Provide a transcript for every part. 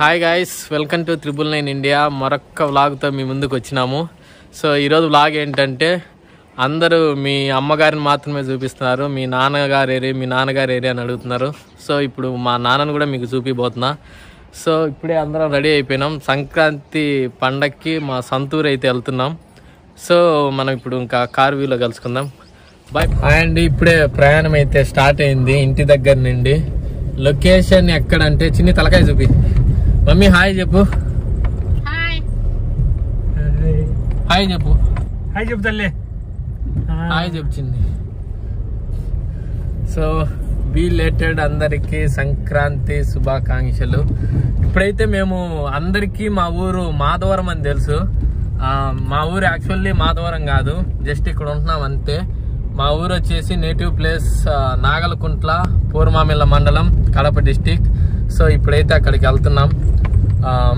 Hi guys, welcome to 999 India. మరొక్క వ్లాగ్తో మీ ముందుకు వచ్చినాము. సో ఈరోజు వ్లాగ్ ఏంటంటే, అందరూ మీ అమ్మగారిని మాత్రమే చూపిస్తున్నారు, మీ నాన్నగారు ఏరి అని అడుగుతున్నారు. సో ఇప్పుడు మా నాన్నను కూడా మీకు చూపిపోతున్నా. సో ఇప్పుడే అందరం రెడీ అయిపోయినాం. సంక్రాంతి పండక్కి మా సొంతూరు అయితే వెళ్తున్నాం. సో మనం ఇప్పుడు ఇంకా కార్ వ్యూలో కలుసుకుందాం. బాయ్. అండ్ ఇప్పుడే ప్రయాణం అయితే స్టార్ట్ అయింది ఇంటి దగ్గర నుండి. లొకేషన్ ఎక్కడంటే, చిన్ని తలకాయ చూపి మమ్మీ హాయ్ చెప్పు. హాయ్ చెప్పు. హాయ్ చెప్పు తల్లి. హాయ్ చెప్పు చిన్ని. సో బిలేటెడ్ అందరికి సంక్రాంతి శుభాకాంక్షలు. ఇప్పుడైతే మేము అందరికీ మా ఊరు మాధవరం అని తెలుసు. మా ఊరు యాక్చువల్లీ మాధవరం కాదు, జస్ట్ ఇక్కడ ఉంటున్నాం అంతే. మా ఊరు వచ్చేసి నేటివ్ ప్లేస్ నాగలకుంట్ల, పూర్మామిల్ల మండలం, కడప డిస్టిక్. సో ఇప్పుడైతే అక్కడికి వెళ్తున్నాం.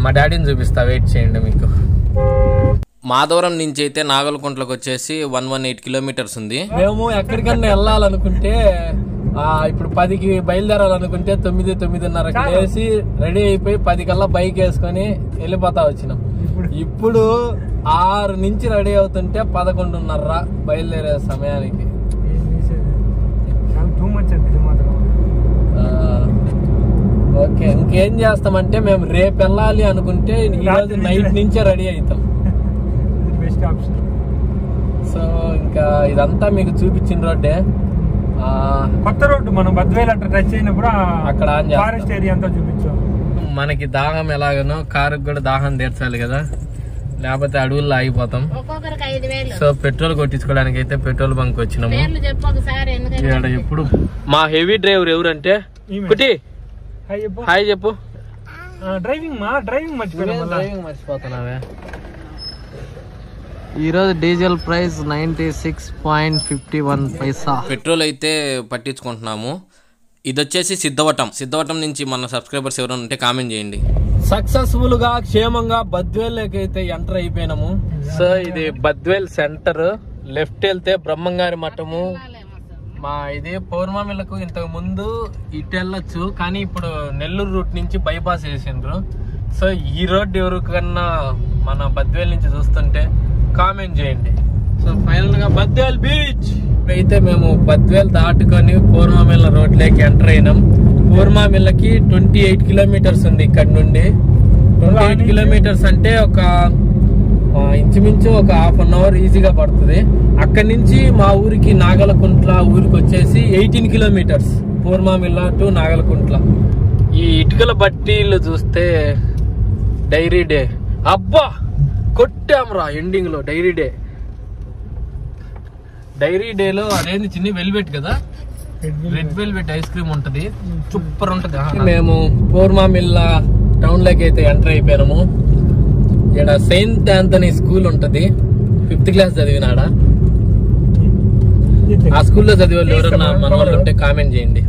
మా డాడీని చూపిస్తా, వెయిట్ చేయండి. మీకు మాధవరం నుంచి అయితే నాగలకుంట్లకు వచ్చేసి 118 కిలోమీటర్స్ ఉంది. మేము ఎక్కడికన్నా వెళ్ళాలనుకుంటే ఇప్పుడు 10కి బయలుదేరాలనుకుంటే 9:30కి వేసి రెడీ అయిపోయి 10 కల్లా బైక్ వేసుకొని వెళ్ళిపోతా వచ్చినాం. ఇప్పుడు 6 నుంచి రెడీ అవుతుంటే 11:30 బయలుదేరే సమయానికి. ఓకే, ఇంకేం చేస్తామంటే, మేము రేపు వెళ్ళాలి అనుకుంటే ఈరోజు నైట్ నుంచే రెడీ అవుతాం. Best option. సో ఇంకా ఇదంతా మీకు చూపించిన రోడ్డే, కొత్త రోడ్డు. మనం బద్వేల్ అట్లా టచ్ అయినప్పుడు అక్కడ ఫారెస్ట్ ఏరియా అంతా చూపించాం. మనకి దాహం ఎలాగనో కారుకు కూడా దాహం తీర్చాలి కదా, లేకపోతే అడవుల్లో ఆగిపోతాం. సో పెట్రోల్ కొట్టించుకోవడానికి అయితే పెట్రోల్ బంక్ వచ్చినాము. ఎప్పుడు మా హెవీ డ్రైవర్ ఎవరంటే కుటి. హాయ్ చెప్పు. డ్రైవింగ్ మర్చిపోతున్నావే. ఈరోజు డీజిల్ ప్రైస్ 96.51 పైసా. పెట్రోల్ అయితే పట్టించుకుంటున్నాము. ఇది వచ్చేసి సిద్ధవటం నుంచి మన సబ్స్క్రైబర్స్ ఎవరైనా ఉంటే కామెంట్ చేయండి. సక్సెస్ఫుల్ గా క్షేమంగా బద్వేల్లోకి అయితే ఎంటర్ అయిపోయినాము. సో ఇది బద్వేల్ సెంటర్. లెఫ్ట్ వెళ్తే బ్రహ్మంగారి మఠము. మా ఇది పౌర్ణమిలకు ఇంతకు ముందు ఇటు వెళ్ళొచ్చు, కానీ ఇప్పుడు నెల్లూరు రూట్ నుంచి బైపాస్ వేసిండ్రు. సో ఈ రోడ్ ఎవరికన్నా మన బద్వేల్ నుంచి చూస్తుంటే కామెంట్ చేయండి. సో ఫైనల్ గా బద్వేల్ బీచ్ అయితే మేము బద్వేల్ దాటుకొని పూర్మామిల్ల రోడ్లోకి ఎంటర్ అయినాం. పూర్మామిల్లకి 28 కిలోమీటర్స్ ఉంది ఇక్కడ నుండి. 28 కిలోమీటర్స్ అంటే ఒక ఇంచుమించు ఒక ½ అన్ అవర్ ఈజీగా పడుతుంది. అక్కడి నుంచి మా ఊరికి నాగలకుంట్ల ఊరికి వచ్చేసి 18 కిలోమీటర్స్, పూర్మామిల్ల టు నాగలకుంట్ల. ఈ ఇటుకల బట్టీలు చూస్తే డైరీ డే, అబ్బా కొట్టాంరా ఎండింగ్ లో. డైరీ డేలో అదేంది చిన్ని వెల్వెట్ కదా, రెడ్ వెల్వెట్ ఐస్ క్రీమ్ ఉంటది, సూపర్ ఉంటది. మేము పూర్మామిల్ల టౌన్ లోకి అయితే ఎంటర్ అయిపోయాము. ఇక్కడ సెయింట్ ఆంథనీ స్కూల్ ఉంటది, 5th క్లాస్ చదివినాడా. ఆ స్కూల్లో చదివే వాళ్ళు ఎవరన్నా మన వాళ్ళు ఉంటే కామెంట్ చేయండి.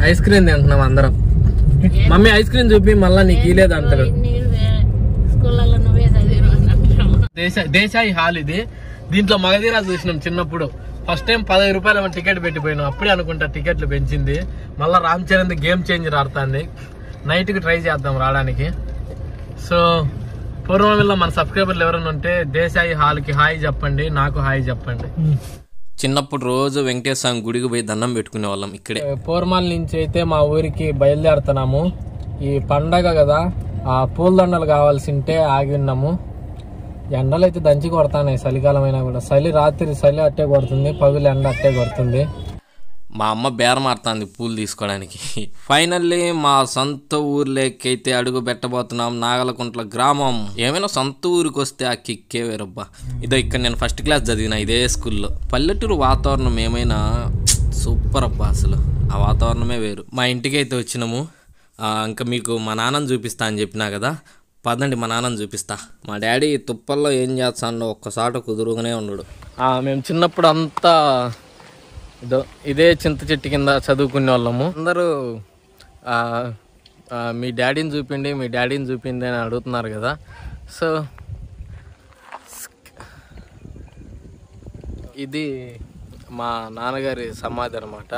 ఐస్ క్రీమ్ తింటున్నాం అందరం. మమ్మీ ఐస్ క్రీమ్ చూపి, మళ్ళా నీకు ఇలేదు అంటారు. దేశాయి హాల్ ఇది. దీంట్లో మగధీరా చూసినాం చిన్నప్పుడు. ఫస్ట్ టైం 15 రూపాయలు టికెట్ పెట్టిపోయినాం. అప్పుడే అనుకుంటా టికెట్లు పెంచింది. మళ్ళా రామ్ చరణ్ గేమ్ చేంజర్ ఆడుతుంది. నైట్ కి ట్రై చేద్దాం రావడానికి. సో పూర్వమిల్లో మన సబ్స్క్రైబర్లు ఎవరైనా ఉంటే దేశాయి హాల్ కి హాయ్ చెప్పండి, నాకు హాయ్ చెప్పండి. చిన్నప్పుడు రోజు వెంకటేశ్వర స్వామి గుడికి పోయి దండం పెట్టుకునే వాళ్ళం ఇక్కడే. పూర్మాల నుంచి అయితే మా ఊరికి బయలుదేరుతున్నాము. ఈ పండగ కదా, ఆ పూలదండలు కావాల్సి ఉంటే ఆగి ఉన్నాము. ఎండలు అయితే దంచి కొడతాయి, చలికాలం అయినా కూడా. రాత్రి చలి అట్టే కొడుతుంది, పగులు ఎండ అట్టే కొడుతుంది. మా అమ్మ బేరం ఆడుతుంది పూలు తీసుకోవడానికి. ఫైనల్లీ మా సొంత ఊర్లోకి అయితే అడుగు పెట్టబోతున్నాం. నాగలకుంట్ల గ్రామం. ఏమైనా సొంత ఊరికి వస్తే ఆ కిక్కే వేరబ్బా. ఇదో ఇక్కడ నేను 1st క్లాస్ చదివిన ఇదే స్కూల్లో. పల్లెటూరు వాతావరణం ఏమైనా సూపర్ అబ్బా, అసలు ఆ వాతావరణమే వేరు. మా ఇంటికి అయితే వచ్చినాము. ఇంకా మీకు మా నాన్నని చూపిస్తా అని చెప్పినా కదా, పదండి మా నాన్నని చూపిస్తా. మా డాడీ తుప్పల్లో ఏం చేస్తాడో ఒక్కసారి కుదురుగానే ఉన్నాడు. మేము చిన్నప్పుడు అంతా ఇదే చింత చెట్టు కింద చదువుకునే వాళ్ళము. అందరూ మీ డాడీని చూపిండి అని అడుగుతున్నారు కదా. సో ఇది మా నాన్నగారి సమాధి అనమాట.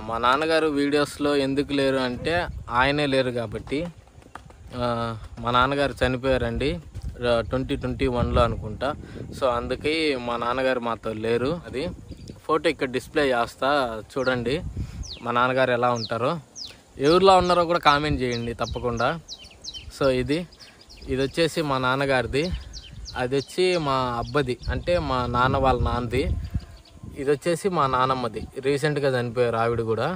మా నాన్నగారు వీడియోస్లో ఎందుకు లేరు అంటే ఆయనే లేరు కాబట్టి. మా నాన్నగారు చనిపోయారండి 2021లో అనుకుంటా. సో అందుకే మా నాన్నగారు మాతో లేరు. అది ఫోటో ఇక్కడ డిస్ప్లే చేస్తా, చూడండి మా నాన్నగారు ఎలా ఉంటారో. ఎవరిలో ఉన్నారో కూడా కామెంట్ చేయండి తప్పకుండా. సో ఇది వచ్చేసి మా నాన్నగారిది, అది వచ్చి మా అబ్బది అంటే మా నాన్న వాళ్ళ నాన్నది, ఇది వచ్చేసి మా నానమ్మది. రీసెంట్గా చనిపోయారు ఆవిడ కూడా.